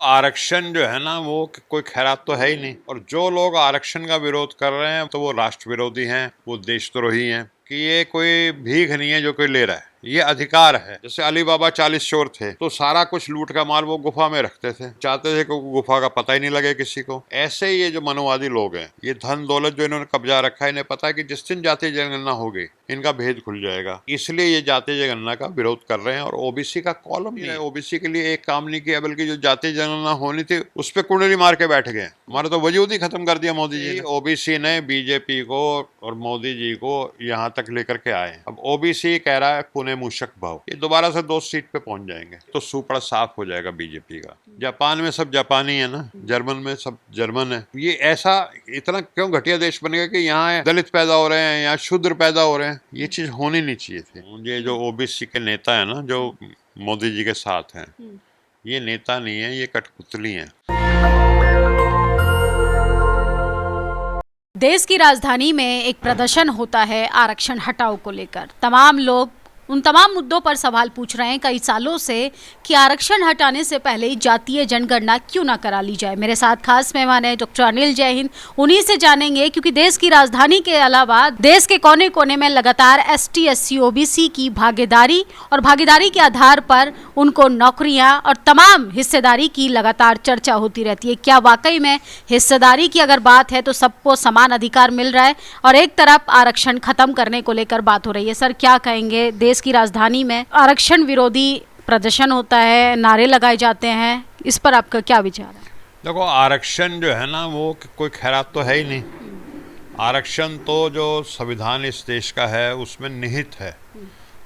आरक्षण जो है ना वो कोई खैरात तो है ही नहीं। और जो लोग आरक्षण का विरोध कर रहे हैं तो वो राष्ट्र विरोधी हैं, वो देशद्रोही हैं। कि ये कोई भीख नहीं है जो कोई ले रहा है, ये अधिकार है। जैसे अली बाबा 40 चोर थे तो सारा कुछ लूट का माल वो गुफा में रखते थे, चाहते थे कि गुफा का पता ही नहीं लगे किसी को। ऐसे ही ये जो मनोवादी लोग हैं, ये धन दौलत जो इन्होंने कब्जा रखा है, इन्हें पता है कि जिस दिन जातीय जनगणना होगी इनका भेद खुल जाएगा, इसलिए ये जातीय जनगणना का विरोध कर रहे हैं। और ओबीसी का कॉलम नहीं है, ओबीसी के लिए एक काम नहीं किया, बल्कि जो जातीय जनगणना होनी थी उस पर कुंडली मार के बैठ गए। हमारा तो वजूद ही खत्म कर दिया मोदी जी ने। ओबीसी ने बीजेपी को और मोदी जी को यहाँ तक लेकर के आए। अब ओबीसी कह रहा है पुणे मूषक भाव, ये दोबारा से 2 सीट पे पहुंच जाएंगे तो सुपड़ा साफ हो जाएगा बीजेपी का। जापान में सब जापानी है ना, जर्मन में सब जर्मन है। ये ऐसा इतना क्यों घटिया देश बनेगा कि यहाँ दलित पैदा हो रहे हैं, यहाँ शूद्र पैदा हो रहे हैं? ये चीज होनी नहीं चाहिए थी। ये जो ओबीसी के नेता है ना, जो मोदी जी के साथ हैं, ये नेता नहीं है, ये कठपुतली हैं। देश की राजधानी में एक प्रदर्शन होता है आरक्षण हटाओ को लेकर। तमाम लोग उन तमाम मुद्दों पर सवाल पूछ रहे हैं कई सालों से कि आरक्षण हटाने से पहले जातीय जनगणना क्यों ना करा ली जाए। मेरे साथ खास मेहमान है डॉक्टर अनिल। जय हिंद। उन्हीं से जानेंगे, क्योंकि देश की राजधानी के अलावा देश के कोने कोने में लगातार एसटी एससी ओबीसी की भागीदारी और भागीदारी के आधार पर उनको नौकरियां और तमाम हिस्सेदारी की लगातार चर्चा होती रहती है। क्या वाकई में हिस्सेदारी की अगर बात है तो सबको समान अधिकार मिल रहा है, और एक तरफ आरक्षण खत्म करने को लेकर बात हो रही है। सर, क्या कहेंगे? देश की राजधानी में आरक्षण विरोधी प्रदर्शन होता है, नारे लगाए जाते हैं, इस पर आपका क्या विचार है? देखो, आरक्षण जो है ना वो कोई खैरात तो है ही नहीं। आरक्षण तो जो संविधान इस देश का है उसमें निहित है।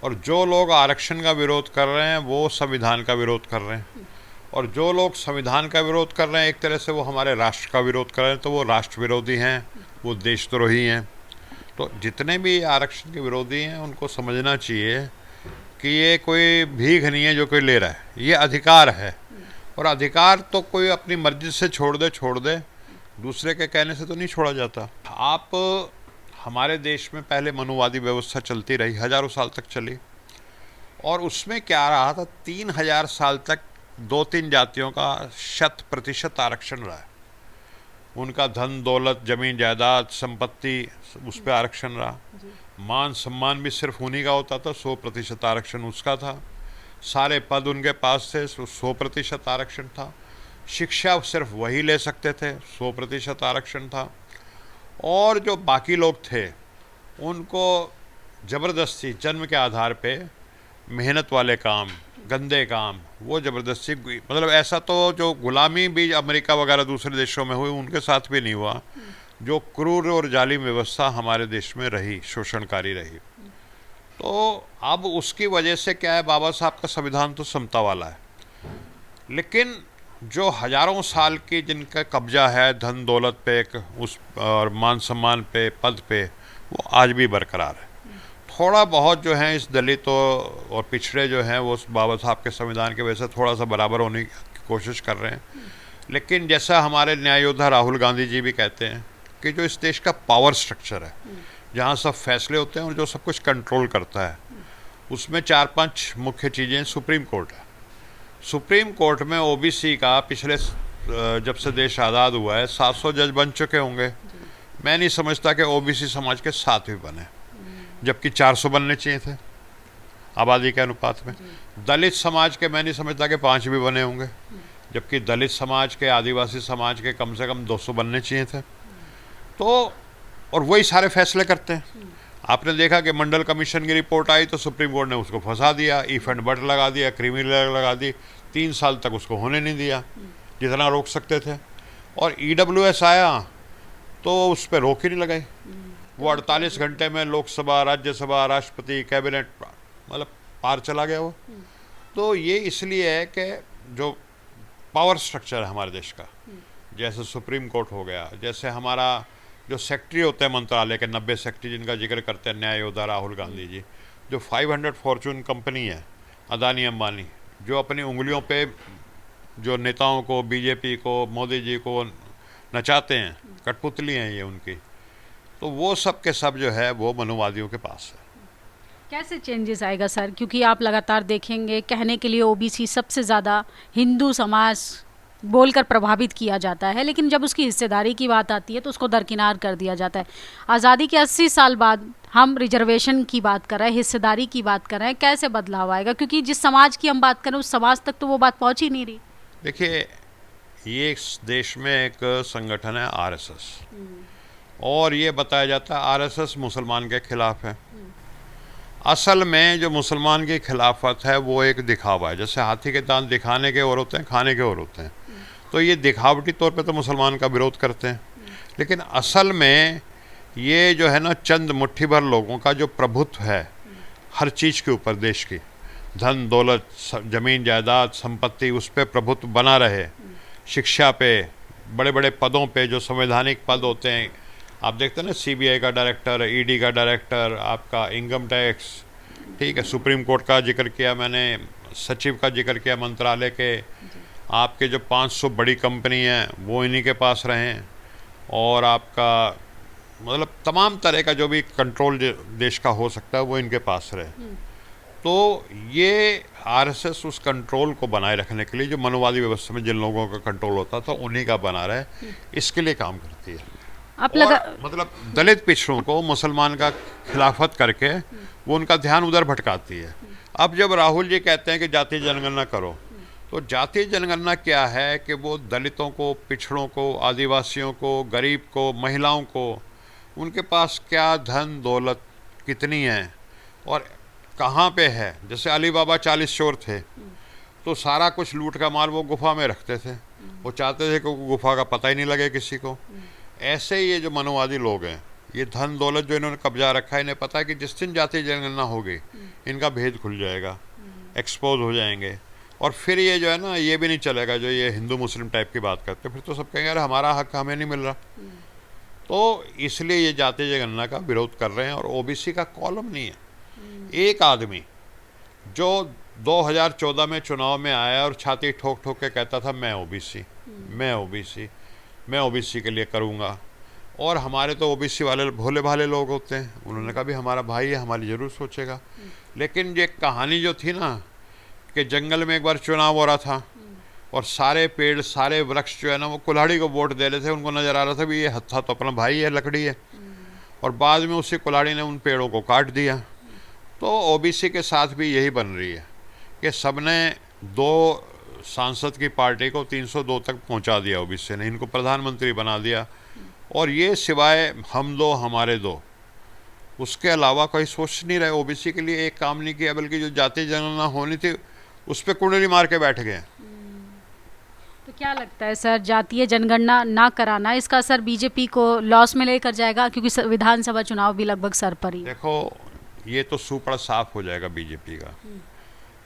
और जो लोग आरक्षण का विरोध कर रहे हैं वो संविधान का विरोध कर रहे हैं। और जो लोग संविधान का विरोध कर रहे हैं, एक तरह से वो हमारे राष्ट्र का विरोध कर रहे हैं, तो वो राष्ट्र विरोधी हैं, वो देशद्रोही हैं। तो जितने भी आरक्षण के विरोधी हैं उनको समझना चाहिए कि ये कोई भीख नहीं है जो कोई ले रहा है, ये अधिकार है। और अधिकार तो कोई अपनी मर्जी से छोड़ दे, दूसरे के कहने से तो नहीं छोड़ा जाता। आप हमारे देश में पहले मनुवादी व्यवस्था चलती रही, हजारों साल तक चली। और उसमें क्या रहा था, 3000 साल तक 2-3 जातियों का 100% आरक्षण रहा है। उनका धन दौलत, जमीन जायदाद, संपत्ति, उस पर आरक्षण रहा। मान सम्मान भी सिर्फ उन्हीं का होता था, 100% आरक्षण उसका था। सारे पद उनके पास थे, 100% आरक्षण था। शिक्षा सिर्फ वही ले सकते थे, 100% आरक्षण था। और जो बाकी लोग थे उनको ज़बरदस्ती जन्म के आधार पे मेहनत वाले काम, गंदे काम, वो ज़बरदस्ती, मतलब ऐसा तो जो गुलामी भी अमेरिका वगैरह दूसरे देशों में हुई उनके साथ भी नहीं हुआ। जो क्रूर और जालिम व्यवस्था हमारे देश में रही, शोषणकारी रही। तो अब उसकी वजह से क्या है, बाबा साहब का संविधान तो समता वाला है, लेकिन जो हजारों साल की जिनका कब्जा है धन दौलत पे, उस और मान सम्मान पे, पद पे, वो आज भी बरकरार है। थोड़ा बहुत जो है इस दलित और पिछड़े जो हैं वो बाबा साहब के संविधान की वजह से थोड़ा सा बराबर होने की कोशिश कर रहे हैं। लेकिन जैसा हमारे न्याय योद्धा राहुल गांधी जी भी कहते हैं कि जो इस देश का पावर स्ट्रक्चर है, जहाँ सब फैसले होते हैं और जो सब कुछ कंट्रोल करता है, उसमें 4-5 मुख्य चीज़ें। सुप्रीम कोर्ट है, सुप्रीम कोर्ट में ओबीसी का पिछले जब से देश आज़ाद हुआ है 700 जज बन चुके होंगे। मैं नहीं समझता कि ओबीसी समाज के 7 भी बने, जबकि 400 बनने चाहिए थे आबादी के अनुपात में। दलित समाज के मैं नहीं समझता कि 5 भी बने होंगे, जबकि दलित समाज के, आदिवासी समाज के कम से कम 200 बनने चाहिए थे। तो और वही सारे फैसले करते हैं। आपने देखा कि मंडल कमीशन की रिपोर्ट आई तो सुप्रीम कोर्ट ने उसको फंसा दिया, ईफ एंड बट लगा दिया, क्रिमिनल लगा दी, 3 साल तक उसको होने नहीं दिया जितना रोक सकते थे। और ईडब्ल्यूएस आया तो उस पर रोक ही नहीं लगाई। वो 48 घंटे में लोकसभा, राज्यसभा, राष्ट्रपति, कैबिनेट, मतलब पार चला गया वो। तो ये इसलिए है कि जो पावर स्ट्रक्चर है हमारे देश का, जैसे सुप्रीम कोर्ट हो गया, जैसे हमारा जो सेक्रेटरी होते हैं मंत्रालय के, 90 सेक्रेटरी जिनका जिक्र करते हैं न्याय योद्धा राहुल गांधी जी, जो 500 फॉर्चून कंपनी है, अदानी अंबानी, जो अपनी उंगलियों पे जो नेताओं को, बीजेपी को, मोदी जी को नचाते हैं, कठपुतली हैं ये उनकी। तो वो सब के सब जो है वो मनुवादियों के पास है। कैसे चेंजेस आएगा सर? क्योंकि आप लगातार देखेंगे, कहने के लिए ओबीसी सबसे ज़्यादा हिंदू समाज बोलकर प्रभावित किया जाता है, लेकिन जब उसकी हिस्सेदारी की बात आती है तो उसको दरकिनार कर दिया जाता है। आज़ादी के 80 साल बाद हम रिजर्वेशन की बात कर रहे हैं, हिस्सेदारी की बात कर रहे हैं, कैसे बदलाव आएगा? क्योंकि जिस समाज की हम बात कर रहे हैं उस समाज तक तो वो बात पहुंच ही नहीं रही। देखिए, ये इस देश में एक संगठन है आरएसएस, और ये बताया जाता है आरएसएस मुसलमान के खिलाफ है। असल में जो मुसलमान की खिलाफत है वो एक दिखावा है। जैसे हाथी के दांत दिखाने के और होते हैं, खाने के और होते हैं। तो ये दिखावटी तौर पे तो मुसलमान का विरोध करते हैं, लेकिन असल में ये जो है ना, चंद मुट्ठी भर लोगों का जो प्रभुत्व है हर चीज़ के ऊपर, देश की धन दौलत, ज़मीन जायदाद, संपत्ति, उस पर प्रभुत्व बना रहे। शिक्षा पे, बड़े बड़े पदों पे जो संवैधानिक पद होते हैं, आप देखते हैं ना, सीबीआई का डायरेक्टर, ईडी का डायरेक्टर, आपका इनकम टैक्स, ठीक है, सुप्रीम कोर्ट का जिक्र किया मैंने, सचिव का जिक्र किया मंत्रालय के, आपके जो 500 बड़ी कंपनी हैं वो इन्हीं के पास रहें, और आपका मतलब तमाम तरह का जो भी कंट्रोल देश का हो सकता है वो इनके पास रहे। तो ये आरएसएस उस कंट्रोल को बनाए रखने के लिए, जो मनोवादी व्यवस्था में जिन लोगों का कंट्रोल होता था उन्हीं का बना रहे, इसके लिए काम करती है। आप लगा मतलब दलित पिछड़ों को मुसलमान का खिलाफत करके वो उनका ध्यान उधर भटकाती है। अब जब राहुल जी कहते हैं कि जातीय जनगणना करो, तो जातीय जनगणना क्या है कि वो दलितों को, पिछड़ों को, आदिवासियों को, गरीब को, महिलाओं को, उनके पास क्या धन दौलत कितनी है और कहाँ पे है। जैसे अली बाबा 40 चोर थे, तो सारा कुछ लूट का माल वो गुफा में रखते थे। वो चाहते थे कि गुफा का पता ही नहीं लगे किसी को। ऐसे ही ये जो मनोवादी लोग हैं, ये धन दौलत जो इन्होंने कब्जा रखा है, इन्हें पता है कि जिस दिन जातीय जनगणना होगी इनका भेद खुल जाएगा, एक्सपोज हो जाएंगे, और फिर ये जो है ना, ये भी नहीं चलेगा जो ये हिंदू मुस्लिम टाइप की बात करते, फिर तो सब कहेंगे यार हमारा हक हमें नहीं मिल रहा। तो इसलिए ये जातीय जनगणना का विरोध कर रहे हैं। और ओबीसी का कॉलम नहीं है। एक आदमी जो 2014 में चुनाव में आया और छाती ठोक ठोक के कहता था मैं ओबीसी, मैं ओबीसी, मैं ओबीसी के लिए करूँगा, और हमारे तो ओबीसी वाले भोले भाले लोग होते हैं, उन्होंने कहा भी हमारा भाई है, हमारी ज़रूर सोचेगा। लेकिन ये कहानी जो थी ना, कि जंगल में एक बार चुनाव हो रहा था और सारे पेड़, सारे वृक्ष जो है ना, वो कुल्हाड़ी को वोट दे रहे थे। उनको नज़र आ रहा था भी ये हत्था तो अपना भाई है, लकड़ी है, और बाद में उसी कुल्हाड़ी ने उन पेड़ों को काट दिया। तो ओबीसी के साथ भी यही बन रही है कि सबने 2 सांसद की पार्टी को 302 तक पहुंचा दिया ओबीसी ने, इनको प्रधानमंत्री बना दिया, और ये सिवाय हम दो हमारे दो, उसके अलावा कोई सोच नहीं रहे। ओबीसी के लिए एक काम नहीं किया, बल्कि जो जातीय जनगणना होनी थी उस पर कुंडली मार के बैठ गए। तो क्या लगता है सर, जातीय जनगणना ना कराना, इसका असर बीजेपी को लॉस में लेकर जाएगा? क्योंकि विधानसभा चुनाव भी लगभग सर पर ही। देखो, ये तो सुपड़ा साफ हो जाएगा बीजेपी का।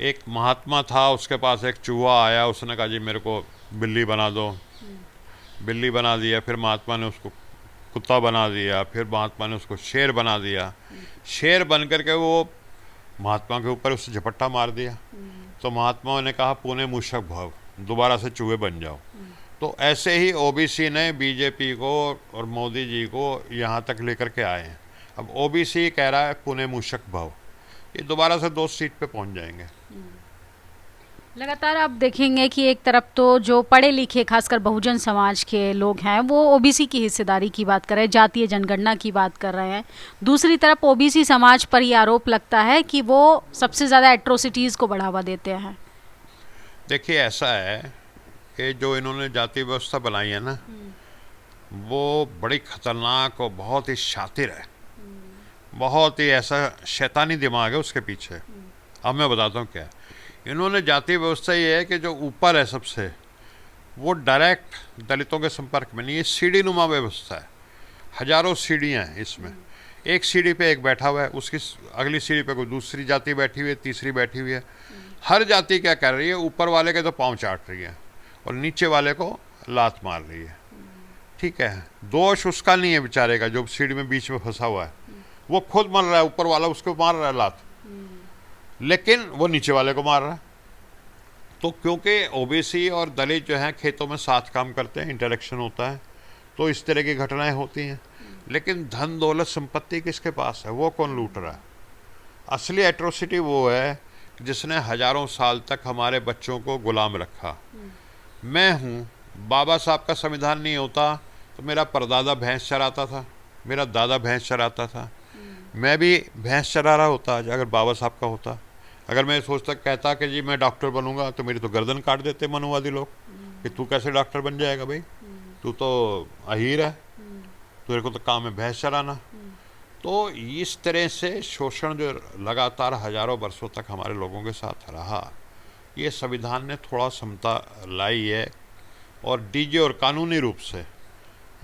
एक महात्मा था, उसके पास एक चूहा आया, उसने कहा जी मेरे को बिल्ली बना दो, बिल्ली बना दिया। फिर महात्मा ने उसको कुत्ता बना दिया, फिर महात्मा ने उसको शेर बना दिया। शेर बन करके वो महात्मा के ऊपर उससे झपट्टा मार दिया। तो महात्मा ने कहा पुणे मूषक भव, दोबारा से चूहे बन जाओ। तो ऐसे ही ओबीसी ने बीजेपी को और मोदी जी को यहाँ तक लेकर के आए हैं। अब ओबीसी कह रहा है पुणे मूषक भव, ये दोबारा से 2 सीट पे पहुँच जाएंगे। लगातार आप देखेंगे कि एक तरफ तो जो पढ़े लिखे, खासकर बहुजन समाज के लोग हैं, वो ओबीसी की हिस्सेदारी की बात कर रहे हैं, जातीय जनगणना की बात कर रहे हैं। दूसरी तरफ ओबीसी समाज पर ये आरोप लगता है कि वो सबसे ज़्यादा एट्रोसिटीज़ को बढ़ावा देते हैं। देखिए, ऐसा है कि जो इन्होंने जाति व्यवस्था बनाई है ना, वो बड़ी खतरनाक और बहुत ही शातिर है, बहुत ही ऐसा शैतानी दिमाग है उसके पीछे। अब मैं बताता हूँ क्या है। इन्होंने जाति व्यवस्था ये है कि जो ऊपर है सबसे, वो डायरेक्ट दलितों के संपर्क में नहीं है, सीढ़ी नुमा व्यवस्था है। हजारों सीढ़ियाँ हैं इसमें, एक सीढ़ी पे एक बैठा हुआ है, उसकी अगली सीढ़ी पे कोई दूसरी जाति बैठी हुई है, तीसरी बैठी हुई है। हर जाति क्या कर रही है, ऊपर वाले के तो पाँव चाट रही है और नीचे वाले को लात मार रही है। ठीक है, दोष उसका नहीं है बेचारे का, जो सीढ़ी में बीच में फंसा हुआ है, वो खुद मर रहा है, ऊपर वाला उसको मार रहा है लात, लेकिन वो नीचे वाले को मार रहा है। तो क्योंकि ओबीसी और दलित जो हैं खेतों में साथ काम करते हैं, इंटरेक्शन होता है, तो इस तरह की घटनाएं होती हैं। लेकिन धन दौलत संपत्ति किसके पास है, वो कौन लूट रहा है? असली एट्रोसिटी वो है जिसने हजारों साल तक हमारे बच्चों को गुलाम रखा, मैं हूँ, बाबा साहब का संविधान नहीं होता तो मेरा परदादा भैंस चराता था, मेरा दादा भैंस चराता था, मैं भी भैंस चरा रहा होता आज अगर बाबा साहब का होता। अगर मैं सोचता कहता कि जी मैं डॉक्टर बनूंगा तो मेरी तो गर्दन काट देते मनुवादी लोग कि तू कैसे डॉक्टर बन जाएगा भाई, तू तो अहीर है, तेरे को तो काम है भैंस चराना। तो इस तरह से शोषण जो लगातार हजारों वर्षों तक हमारे लोगों के साथ रहा, ये संविधान ने थोड़ा समता लाई है और डीजे और कानूनी रूप से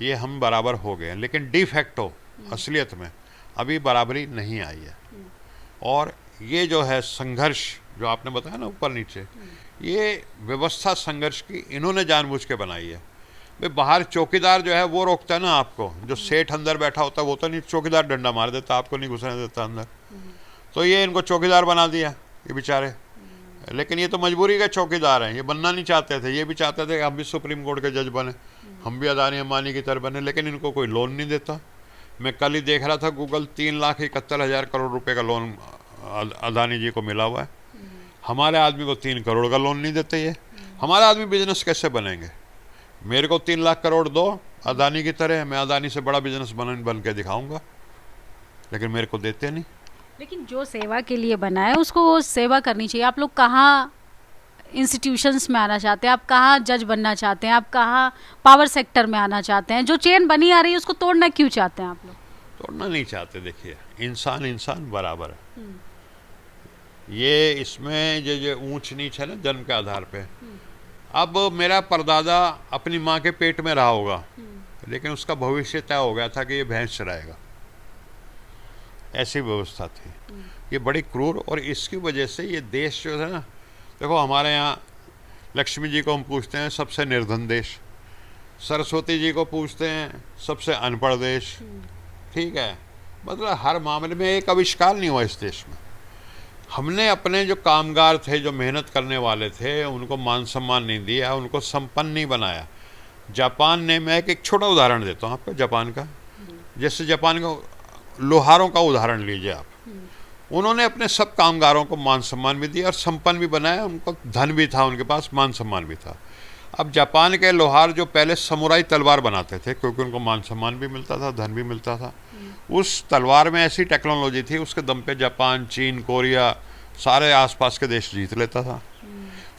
ये हम बराबर हो गए हैं, लेकिन डी फैक्टो असलियत में अभी बराबरी नहीं आई है। और ये जो है संघर्ष जो आपने बताया ना ऊपर नीचे, ये व्यवस्था संघर्ष की इन्होंने जानबूझ के बनाई है। भाई बाहर चौकीदार जो है वो रोकता है ना आपको, जो सेठ अंदर बैठा होता है वो तो नहीं, चौकीदार डंडा मार देता, आपको नहीं घुसने देता अंदर। तो ये इनको चौकीदार बना दिया ये बेचारे, लेकिन ये तो मजबूरी के चौकीदार हैं, ये बनना नहीं चाहते थे, ये भी चाहते थे कि हम भी सुप्रीम कोर्ट के जज बने, हम भी अदानी अंबानी की तरह बने, लेकिन इनको कोई लोन नहीं देता। मैं कल ही देख रहा था गूगल 3,71,000 करोड़ रुपए का लोन अदानी जी को मिला हुआ है, हमारे आदमी को 3 करोड़ का लोन नहीं देते। ये हमारा आदमी बिजनेस कैसे बनेंगे? मेरे को 3 लाख करोड़ दो अदानी की तरह, मैं अदानी से बड़ा बिजनेस बन के दिखाऊंगा, लेकिन मेरे को देते नहीं। लेकिन जो सेवा के लिए बना है उसको वो सेवा करनी चाहिए। आप लोग कहाँ इंस्टीट्यूशंस में आना चाहते हैं, आप कहाँ जज बनना चाहते हैं, आप कहाँ पावर सेक्टर में आना चाहते हैं? जो चेन बनी आ रही है उसको तोड़ना क्यों चाहते हैं आप लोग? तोड़ना नहीं चाहते। देखिए इंसान इंसान बराबर है, ये इसमें जो ऊंच नीच है ना जन्म के आधार पे। अब मेरा परदादा अपनी माँ के पेट में रहा होगा, लेकिन उसका भविष्य तय हो गया था कि ये भैंस चराएगा, ऐसी व्यवस्था थी। ये बड़ी क्रूर, और इसकी वजह से ये देश जो है ना, देखो हमारे यहाँ लक्ष्मी जी को हम पूछते हैं सबसे निर्धन देश, सरस्वती जी को पूछते हैं सबसे अनपढ़ देश, ठीक है। मतलब हर मामले में एक आविष्कार नहीं हुआ इस देश में। हमने अपने जो कामगार थे, जो मेहनत करने वाले थे, उनको मान सम्मान नहीं दिया, उनको संपन्न नहीं बनाया। जापान ने, मैं एक छोटा उदाहरण देता हूँ आपको जापान का, जैसे जापान का लोहारों का उदाहरण लीजिए आप, उन्होंने अपने सब कामगारों को मान सम्मान भी दिया और संपन्न भी बनाया, उनको धन भी था, उनके पास मान सम्मान भी था। अब जापान के लोहार जो पहले समुराई तलवार बनाते थे, क्योंकि उनको मान सम्मान भी मिलता था, धन भी मिलता था, उस तलवार में ऐसी टेक्नोलॉजी थी, उसके दम पे जापान, चीन, कोरिया सारे आसपास के देश जीत लेता था।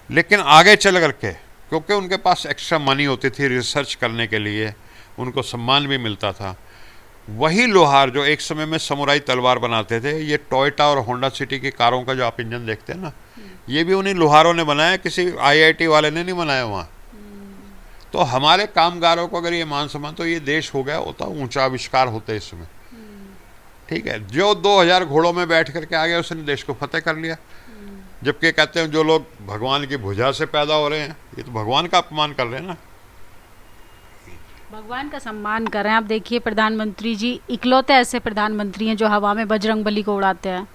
लेकिन आगे चल करके, क्योंकि उनके पास एक्स्ट्रा मनी होती थी रिसर्च करने के लिए, उनको सम्मान भी मिलता था। वही लोहार जो एक समय में समुराई तलवार बनाते थे, ये टोयोटा और होंडा सिटी की कारों का जो आप इंजन देखते हैं ना, ये भी उन्हीं लोहारों ने बनाया, किसी IIT वाले ने नहीं बनाया वहाँ। तो हमारे कामगारों को अगर ये मान सम्मान, तो ये देश हो गया होता ऊंचा आविष्कार होते इसमें, ठीक है। जो 2000 घोड़ों में बैठ करके आ गया उसने देश को फतेह कर लिया। जबकि कहते हैं जो लोग भगवान की भुजा से पैदा हो रहे हैं, ये तो भगवान का अपमान कर रहे हैं ना, भगवान का सम्मान कर रहे हैं। आप देखिए प्रधानमंत्री जी इकलौते ऐसे प्रधानमंत्री हैं जो हवा में बजरंगबली को उड़ाते हैं।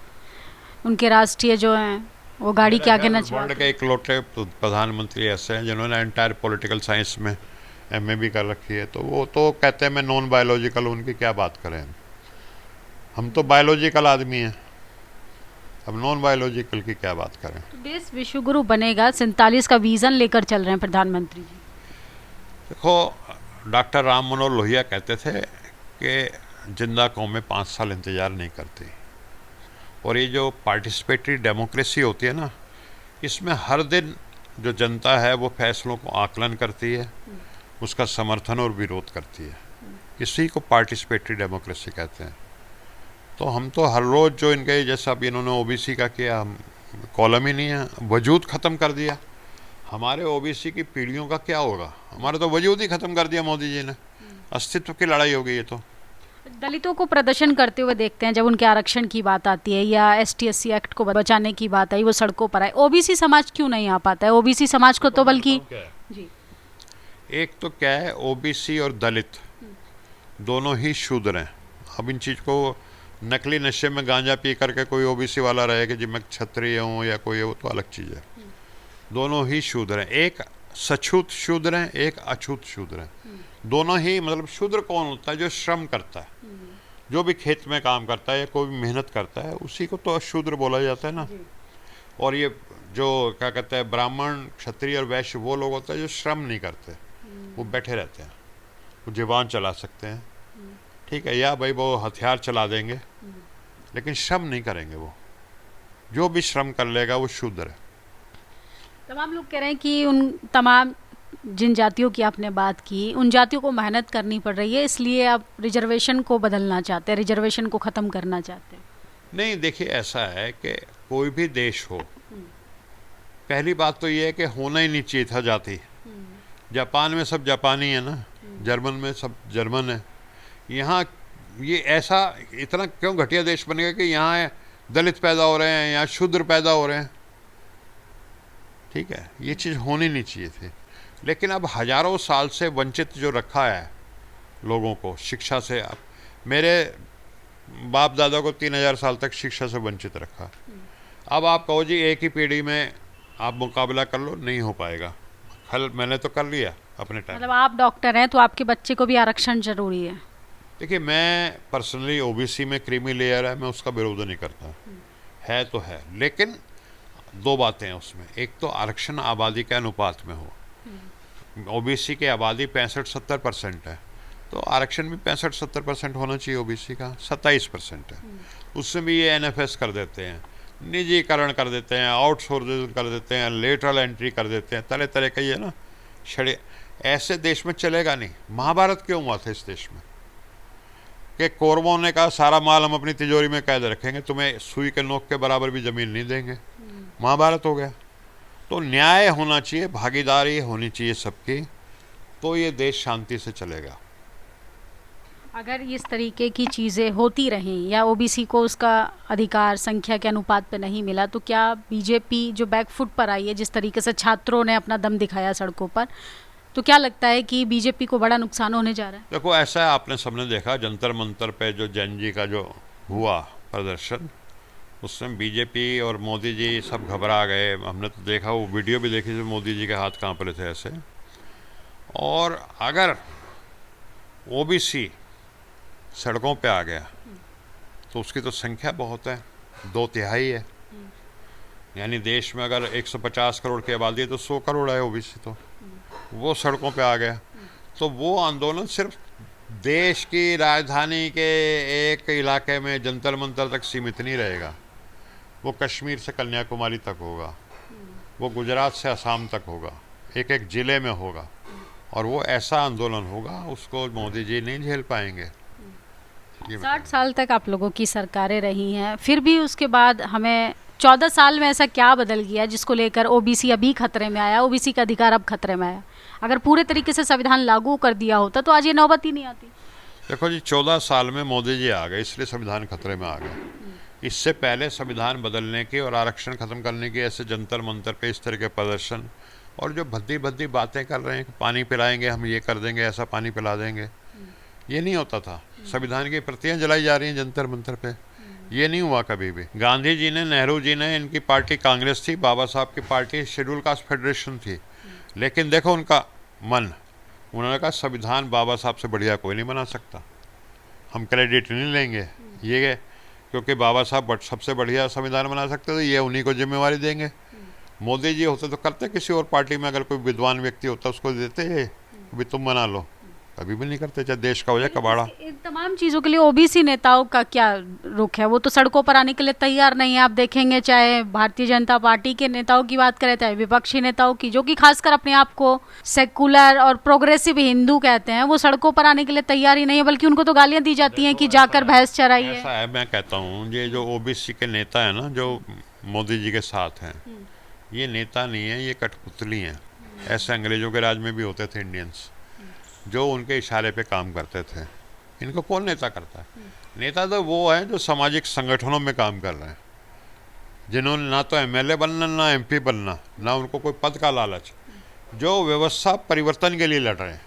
उनके राष्ट्रीय जो हैं वो गाड़ी के आगे नचवाते हैं। वर्ल्ड के इकलौते प्रधानमंत्री ऐसे हैं जिन्होंने एंटायर पॉलिटिकल साइंस में MA भी कर रखी है। तो वो तो कहते हैं मैं नॉन बायोलॉजिकल, उनकी क्या बात करें, हम तो बायोलॉजिकल आदमी हैं, अब नॉन बायोलॉजिकल की क्या बात करें। तो देश विश्व गुरु बनेगा 47 का विजन लेकर चल रहे हैं प्रधानमंत्री जी। देखो डॉक्टर राम मनोहर लोहिया कहते थे कि जिंदा कौमें 5 साल इंतज़ार नहीं करती, और ये जो पार्टिसिपेटरी डेमोक्रेसी होती है ना, इसमें हर दिन जो जनता है वो फैसलों को आकलन करती है, उसका समर्थन और विरोध करती है, इसी को पार्टिसिपेटरी डेमोक्रेसी कहते हैं। तो हम तो हर रोज़ जो इनके जैसा अब इन्होंने OBC का किया, हम कॉलम ही नहीं है, वजूद ख़त्म कर दिया। हमारे OBC की पीढ़ियों का क्या होगा? हमारा तो वजूद ही ख़त्म कर दिया मोदी जी ने, अस्तित्व की लड़ाई हो गई ये तो। दलितों को प्रदर्शन करते हुए देखते हैं जब उनके आरक्षण की बात आती है या ST/SC एक्ट को बचाने की बात आई, वो सड़कों पर आए। OBC समाज क्यों नहीं आ पाता है? OBC समाज को तो बल्कि जी, एक तो क्या है, OBC और दलित दोनों ही शूद्र हैं। अब इन चीज़ को नकली नशे में गांजा पी करके कोई OBC वाला रहे कि जी मैं क्षत्रिय हूँ या कोई, वो तो अलग चीज़ है। दोनों ही शूद्र हैं, एक सछूत शूद्र हैं, एक अछूत शूद्र हैं। दोनों ही, मतलब शूद्र कौन होता है? जो श्रम करता है, जो भी खेत में काम करता है या कोई भी मेहनत करता है, उसी को तो अशूद्र बोला जाता है ना। और ये जो क्या कहते हैं ब्राह्मण क्षत्रिय और वैश्य वो लोग होते हैं जो श्रम नहीं करते, वो बैठे रहते हैं, वो जीवन चला सकते हैं, ठीक है, या भाई वो हथियार चला देंगे लेकिन श्रम नहीं करेंगे। वो जो भी श्रम कर लेगा वो शूद्र है। तमाम लोग कह रहे हैं कि उन तमाम जिन जातियों की आपने बात की उन जातियों को मेहनत करनी पड़ रही है, इसलिए आप रिजर्वेशन को बदलना चाहते हैं, रिजर्वेशन को ख़त्म करना चाहते हैं। नहीं, देखिए ऐसा है कि कोई भी देश हो, पहली बात तो ये है कि होना ही नहीं चाहिए था जाति। जापान में सब जापानी है ना, जर्मन में सब जर्मन है। यहाँ ये ऐसा इतना क्यों घटिया देश बन गया कि यहाँ दलित पैदा हो रहे हैं, यहाँ शूद्र पैदा हो रहे हैं, ठीक है, ये चीज़ होनी नहीं चाहिए थी। लेकिन अब हजारों साल से वंचित जो रखा है लोगों को शिक्षा से, अब मेरे बाप दादा को 3000 साल तक शिक्षा से वंचित रखा। अब आप कहो जी एक ही पीढ़ी में आप मुकाबला कर लो, नहीं हो पाएगा। हल मैंने तो कर लिया अपने टाइम। मतलब आप डॉक्टर हैं तो आपके बच्चे को भी आरक्षण जरूरी है? देखिए मैं पर्सनली ओबीसी में क्रीमी लेयर है, मैं उसका विरोध नहीं करता, है तो है, लेकिन दो बातें हैं उसमें। एक तो आरक्षण आबादी के अनुपात में हो, ओबीसी की आबादी 65-70% है, तो आरक्षण भी 65-70% होना चाहिए। ओबीसी का 27% है, उसमें भी ये एनएफएस कर देते हैं, निजीकरण कर देते हैं, आउटसोर्सिंग कर देते हैं, लेटरल एंट्री कर देते हैं, तरह तरह का ये ना छड़े। ऐसे देश में चलेगा नहीं। महाभारत क्यों हुआ था इस देश में कि कौरवों ने कहा सारा माल हम अपनी तिजोरी में कैद रखेंगे, तुम्हें सुई के नोक के बराबर भी जमीन नहीं देंगे। महाभारत हो गया। तो न्याय होना चाहिए, भागीदारी होनी चाहिए सबकी, तो ये देश शांति से चलेगा। अगर इस तरीके की चीज़ें होती रहें या ओबीसी को उसका अधिकार संख्या के अनुपात पे नहीं मिला, तो क्या बीजेपी जो बैकफुट पर आई है, जिस तरीके से छात्रों ने अपना दम दिखाया सड़कों पर, तो क्या लगता है कि बीजेपी को बड़ा नुकसान होने जा रहा है? देखो ऐसा है, आपने सबने देखा जंतर मंतर पे जो जैन जी का जो हुआ प्रदर्शन, उसमें बीजेपी और मोदी जी सब घबरा गए। हमने तो देखा, वो वीडियो भी देखी थी, मोदी जी के हाथ कांप रहे थे ऐसे। और अगर ओबीसी सड़कों पे आ गया तो उसकी तो संख्या बहुत है, 2/3 है। यानी देश में अगर 150 करोड़ की आबादी है तो 100 करोड़ है ओबीसी, तो वो सड़कों पे आ गया तो वो आंदोलन सिर्फ देश की राजधानी के एक इलाके में जंतर मंतर तक सीमित नहीं रहेगा। वो कश्मीर से कन्याकुमारी तक होगा, वो गुजरात से असम तक होगा, एक एक ज़िले में होगा, और वो ऐसा आंदोलन होगा उसको मोदी जी नहीं झेल पाएंगे। 60 साल तक आप लोगों की सरकारें रही हैं, फिर भी उसके बाद हमें 14 साल में ऐसा क्या बदल गया जिसको लेकर ओबीसी अभी खतरे में आया, ओबीसी का अधिकार अब खतरे में आया? अगर पूरे तरीके से संविधान लागू कर दिया होता तो आज ये नौबत ही नहीं आती। देखो जी 14 साल में मोदी जी आ गए इसलिए संविधान खतरे में आ गया। इससे पहले संविधान बदलने की और आरक्षण खत्म करने की ऐसे जंतर मंतर पे इस तरह के प्रदर्शन और जो भद्दी भद्दी बातें कर रहे हैं कि पानी पिलाएंगे, हम ये कर देंगे, ऐसा पानी पिला देंगे, ये नहीं होता था। संविधान की प्रतियां जलाई जा रही हैं जंतर मंतर पे, ये नहीं हुआ कभी भी। गांधी जी ने, नेहरू जी ने, इनकी पार्टी कांग्रेस थी, बाबा साहब की पार्टी शेड्यूल कास्ट फेडरेशन थी, लेकिन देखो उनका मन, उन्होंने कहा संविधान बाबा साहब से बढ़िया कोई नहीं बना सकता, हम क्रेडिट नहीं लेंगे ये, क्योंकि बाबा साहब सबसे बढ़िया संविधान बना सकते थे, ये उन्हीं को जिम्मेवारी देंगे। मोदी जी होते तो करते, किसी और पार्टी में अगर कोई विद्वान व्यक्ति होता उसको देते ये भी तुम बना लो, कभी भी नहीं करते, चाहे देश का हो जाए कबाड़ा। इन तमाम चीज़ों के लिए ओबीसी नेताओं का क्या रुख है? वो तो सड़कों पर आने के लिए तैयार नहीं है। आप देखेंगे चाहे भारतीय जनता पार्टी के नेताओं की बात करें, चाहे विपक्षी नेताओं की, जो कि खासकर अपने आप को सेकुलर और प्रोग्रेसिव हिंदू कहते हैं, वो सड़कों पर आने के लिए तैयार ही नहीं है, बल्कि उनको तो गालियां दी जाती हैं कि जाकर भैंस चराइए। ऐसा है, मैं कहता हूँ ये जो ओबीसी के नेता है ना, जो मोदी जी के साथ हैं, ये नेता नहीं है, ये कठपुतली हैं। ऐसे अंग्रेजों के राज में भी होते थे इंडियंस जो उनके इशारे पे काम करते थे। इनको कौन नेता करता है? नेता तो वो है जो सामाजिक संगठनों में काम कर रहे हैं, जिन्होंने ना तो एमएलए बनना, ना एमपी बनना, ना उनको कोई पद का लालच, जो व्यवस्था परिवर्तन के लिए लड़ रहे हैं।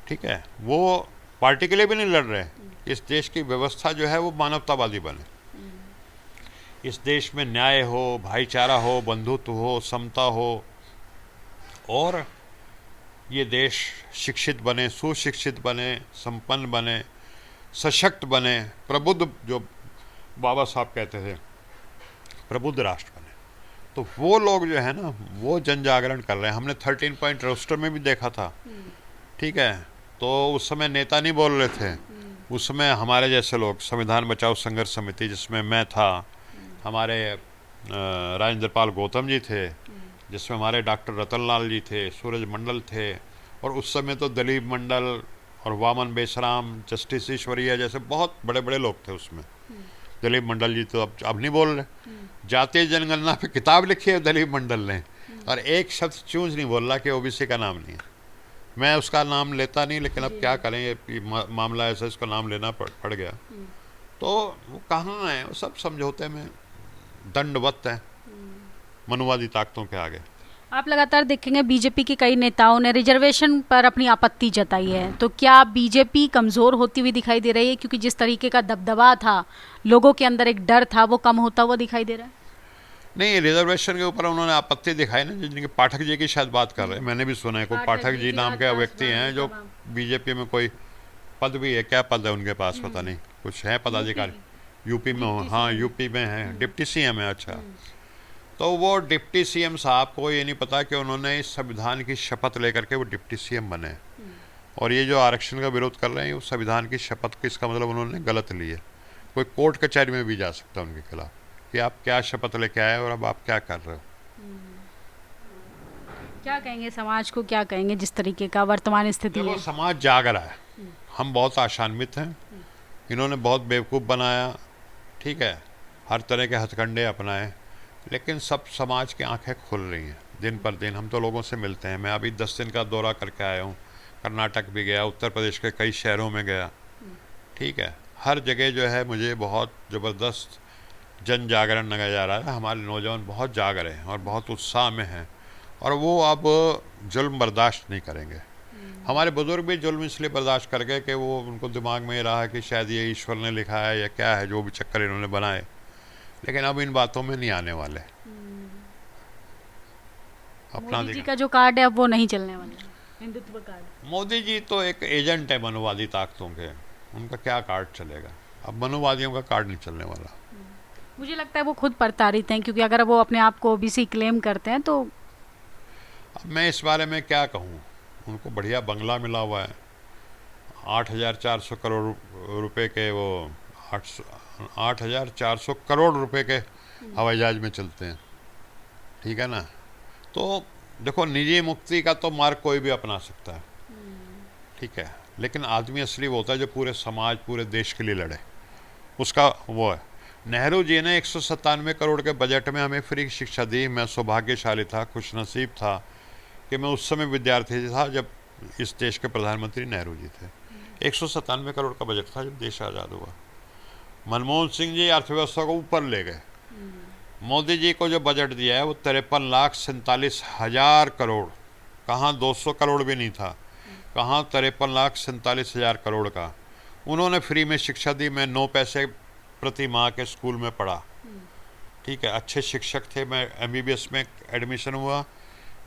ठीक है, वो पार्टी के लिए भी नहीं लड़ रहे हैं। इस देश की व्यवस्था जो है वो मानवतावादी बने, इस देश में न्याय हो, भाईचारा हो, बंधुत्व हो, समता हो, और ये देश शिक्षित बने, सुशिक्षित बने, संपन्न बने, सशक्त बने, प्रबुद्ध, जो बाबा साहब कहते थे, प्रबुद्ध राष्ट्र बने। तो वो लोग जो है ना वो जन जागरण कर रहे हैं। हमने 13 पॉइंट रोस्टर में भी देखा था, ठीक है, तो उस समय नेता नहीं बोल रहे थे, उस समय हमारे जैसे लोग, संविधान बचाओ संघर्ष समिति जिसमें मैं था, हमारे राजेंद्र पाल गौतम जी थे, जिसमें हमारे डॉक्टर रतन लाल जी थे, सूरज मंडल थे, और उस समय तो दिलीप मंडल और वामन बेसराम, जस्टिस ईश्वरिया जैसे बहुत बड़े बड़े लोग थे उसमें। दिलीप मंडल जी तो अब नहीं बोल रहे। जातीय जनगणना पे किताब लिखी है दिलीप मंडल ने, और एक शब्द चूंज नहीं बोल रहा कि ओबीसी का नाम नहीं है। मैं उसका नाम लेता नहीं, लेकिन अब क्या करें, ये मामला ऐसा, इसका नाम लेना पड़ गया। तो वो कहाँ है, वो सब समझौते में दंडवत है मनुवादी ताकतों के आगे। आप लगातार देखेंगे बीजेपी के कई नेताओं ने रिजर्वेशन पर अपनी आपत्ति जताई है, तो क्या बीजेपी कमज़ोर होती हुई दिखाई दे रही है? क्योंकि जिस तरीके का दबदबा था, लोगों के अंदर एक डर था, वो कम होता हुआ दिखाई दे रहा है। नहीं, रिजर्वेशन के ऊपर उन्होंने आपत्ति दिखाई ना, जिनके पाठक जी की शायद बात कर रहे हैं, मैंने भी सुना है, कोई पाठक जी नाम के व्यक्ति हैं जो बीजेपी में कोई पद भी है, क्या पद है उनके पास पता नहीं, कुछ है पदाधिकारी, यूपी में हो, हाँ यूपी में है, डिप्टी सीएम है। अच्छा, तो वो डिप्टी सीएम साहब को ये नहीं पता कि उन्होंने इस संविधान की शपथ लेकर के वो डिप्टी सीएम बने, और ये जो आरक्षण का विरोध कर रहे हैं, वो संविधान की शपथ की, इसका मतलब उन्होंने गलत ली है। कोई कोर्ट कचहरी में भी जा सकता है उनके खिलाफ कि आप क्या शपथ लेके आए और अब आप क्या कर रहे हो। क्या कहेंगे समाज को, क्या कहेंगे जिस तरीके का वर्तमान स्थिति है? समाज जाग रहा है, हम बहुत आशान्वित हैं, इन्होंने बहुत बेवकूफ़ बनाया, ठीक है, हर तरह के हथकंडे अपनाए, लेकिन सब समाज की आंखें खुल रही हैं दिन पर दिन। हम तो लोगों से मिलते हैं, मैं अभी 10 दिन का दौरा करके आया हूँ, कर्नाटक भी गया, उत्तर प्रदेश के कई शहरों में गया, ठीक है, हर जगह जो है मुझे बहुत ज़बरदस्त जन जागरण नजर जा रहा है। हमारे नौजवान बहुत जाग रहे हैं और बहुत उत्साह में हैं, और वो अब जुल्म बर्दाश्त नहीं करेंगे। हमारे बुजुर्ग भी जुल्म इसलिए बर्दाश्त कर गए कि वो, उनको दिमाग में ये रहा कि शायद ये ईश्वर ने लिखा है या क्या है, जो भी चक्कर इन्होंने बनाए, लेकिन अब इन बातों में नहीं आने वाले। अपना मोदी जी का जो कार्ड है अब वो नहीं चलने वाला, हिंदुत्व कार्ड। मोदी जी तो एक एजेंट है मनुवादी ताकतों के, उनका क्या कार्ड चलेगा, अब मनुवादियों का कार्ड नहीं चलने वाला। मुझे लगता है वो खुद प्रताड़ित हैं, क्योंकि अगर वो अपने आप को ओबीसी क्लेम करते हैं तो। अब मैं इस बारे में क्या कहूँ, उनको बढ़िया बंगला मिला हुआ है, 8,400 करोड़ रुपए के, वो 8,400 करोड़ रुपए के हवाई जहाज में चलते हैं, ठीक है ना। तो देखो, निजी मुक्ति का तो मार्ग कोई भी अपना सकता है, ठीक है, लेकिन आदमी असली वो होता है जो पूरे समाज, पूरे देश के लिए लड़े, उसका वो है। नेहरू जी ने 197 करोड़ के बजट में हमें फ्री शिक्षा दी। मैं सौभाग्यशाली था, खुशनसीब था कि मैं उस समय विद्यार्थी था जब इस देश के प्रधानमंत्री नेहरू जी थे। 197 करोड़ का बजट था जब देश आज़ाद हुआ। मनमोहन सिंह जी अर्थव्यवस्था को ऊपर ले गए। मोदी जी को जो बजट दिया है वो 53,47,000 करोड़, कहाँ 200 करोड़ भी नहीं था, कहाँ 53,47,000 करोड़ का। उन्होंने फ्री में शिक्षा दी। मैं 9 पैसे प्रति माह के स्कूल में पढ़ा, ठीक है, अच्छे शिक्षक थे। मैं MBBS में एडमिशन हुआ,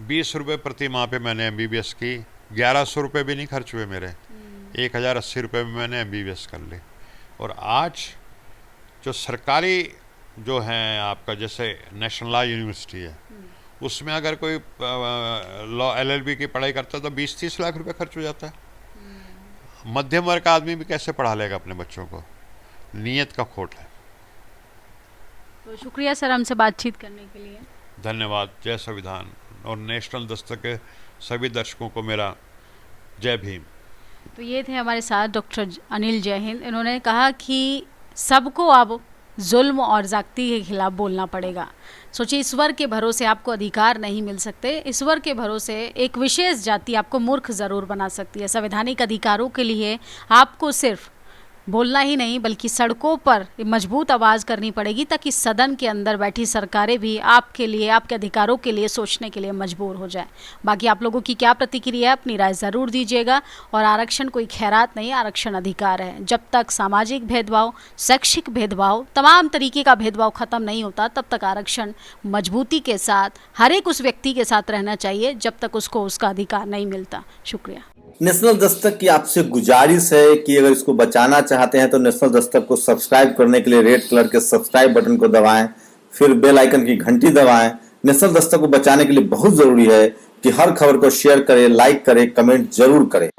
20 रुपये प्रति माह पे मैंने MBBS की, 1100 रुपये भी नहीं खर्च हुए मेरे, 1,080 रुपये में मैंने MBBS कर ली। और आज जो सरकारी जो हैं आपका, जैसे नेशनल लॉ यूनिवर्सिटी है, उसमें अगर कोई लॉ LLB की पढ़ाई करता है तो 20-30 लाख रुपए खर्च हो जाता है। मध्यम वर्ग का आदमी भी कैसे पढ़ा लेगा अपने बच्चों को, नीयत का खोट है। तो शुक्रिया सर हमसे बातचीत करने के लिए। धन्यवाद। जय संविधान, और नेशनल दस्तक के सभी दर्शकों को मेरा जय भीम। तो ये थे हमारे साथ डॉक्टर अनिल जय हिंद। इन्होंने कहा कि सबको अब जुल्म और ज़्यादती के खिलाफ बोलना पड़ेगा। सोचिए, ईश्वर के भरोसे आपको अधिकार नहीं मिल सकते, ईश्वर के भरोसे एक विशेष जाति आपको मूर्ख ज़रूर बना सकती है। संवैधानिक अधिकारों के लिए आपको सिर्फ बोलना ही नहीं बल्कि सड़कों पर मजबूत आवाज़ करनी पड़ेगी, ताकि सदन के अंदर बैठी सरकारें भी आपके लिए, आपके अधिकारों के लिए सोचने के लिए मजबूर हो जाए। बाकी आप लोगों की क्या प्रतिक्रिया है, अपनी राय ज़रूर दीजिएगा। और आरक्षण कोई खैरात नहीं, आरक्षण अधिकार है। जब तक सामाजिक भेदभाव, शैक्षिक भेदभाव, तमाम तरीके का भेदभाव ख़त्म नहीं होता, तब तक आरक्षण मजबूती के साथ हर एक उस व्यक्ति के साथ रहना चाहिए जब तक उसको उसका अधिकार नहीं मिलता। शुक्रिया। नेशनल दस्तक की आपसे गुजारिश है कि अगर इसको बचाना चाहते हैं तो नेशनल दस्तक को सब्सक्राइब करने के लिए रेड कलर के सब्सक्राइब बटन को दबाएं, फिर बेल आइकन की घंटी दबाएं। नेशनल दस्तक को बचाने के लिए बहुत जरूरी है कि हर खबर को शेयर करें, लाइक करें, कमेंट जरूर करें।